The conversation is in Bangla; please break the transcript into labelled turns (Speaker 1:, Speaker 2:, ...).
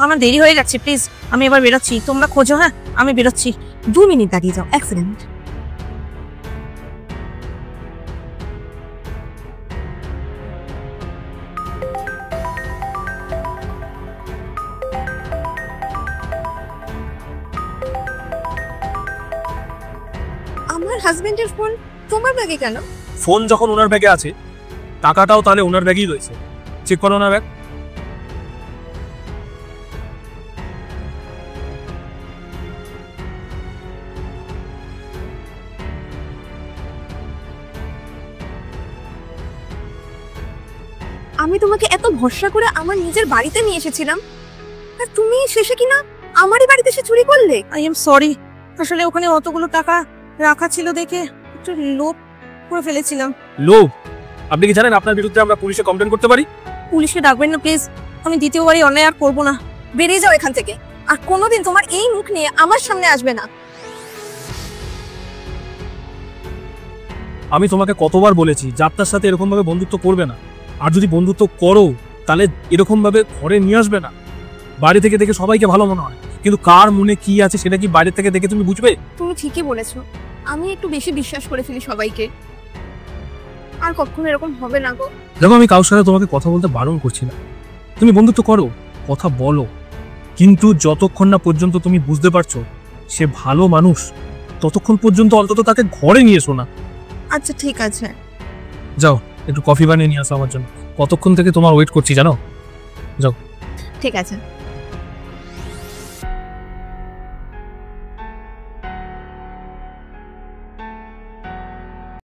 Speaker 1: আমার দেরি হয়ে যাচ্ছে, প্লিজ আমি এবার বেরোচ্ছি, তোমরা খোঁজো। হ্যাঁ আমি বেরোচ্ছি।
Speaker 2: 2 মিনিট দাঁড়িয়ে যাও, অ্যাক্সিডেন্ট। আমার হাজবেন্ডের ফোন তোমার ব্যাগে কেন?
Speaker 3: ফোন যখন ওনার ব্যাগে আছে, টাকাটাও তাহলে ওনার ব্যাগেই রয়েছে। চেক করো না ব্যাগ।
Speaker 2: আমি তোমাকে এত ভরসা করে আমার নিজের বাড়িতে নিয়ে এসেছিলাম, আর তুমি শেষে কিনা আমারই বাড়িতে এসে চুরি করলে।
Speaker 1: আই এম সরি, আসলে ওখানে অতগুলো টাকা রাখা ছিল দেখে একটু লোভ করে ফেলেছিলাম।
Speaker 3: লোভ? আপনি কি জানেন আপনার বিরুদ্ধে আমরা পুলিশে কমপ্লেন করতে পারি?
Speaker 1: পুলিশকে ডাকবেন না প্লিজ, আমি দ্বিতীয়বারই অন্যায় আর করবো না।
Speaker 2: বেরিয়ে যাও এখান থেকে, আর কোনোদিন তোমার এই মুখ নিয়ে আমার সামনে আসবে না।
Speaker 3: আমি তোমাকে কতবার বলেছি যাত্রার সাথে এরকম ভাবে বন্ধুত্ব করবে না, আর যদি বন্ধুত্ব করো তাহলে এরকম ভাবে ঘরে নিয়ে আসবে না। বাড়ি থেকে দেখে সবাইকে ভালো মনে হয়, কিন্তু কার মনে কি আছে সেটা কি বাইরে থেকে দেখে তুমি বুঝবে?
Speaker 2: তুমি ঠিকই বলেছো, আমি একটু বেশি বিশ্বাস করে ফেলি সবাইকে। আর কখনো এরকম হবে না গো।
Speaker 3: দেখো, আমি কারোর সাথে তোমাকে কথা বলতে বারণ করছি না, তুমি বন্ধুত্ব করো, কথা বলো, কিন্তু যতক্ষণ না পর্যন্ত তুমি বুঝতে পারছো সে ভালো মানুষ, ততক্ষণ পর্যন্ত অন্তত তাকে ঘরে নিয়ে এসো না।
Speaker 2: আচ্ছা ঠিক আছে,
Speaker 3: যাও একটু কফি বানিয়ে নিয়ে আসো আমার জন্য, কতক্ষণ থেকে তোমার ওয়েট করছি জানো। যাও।
Speaker 2: ঠিক আছে।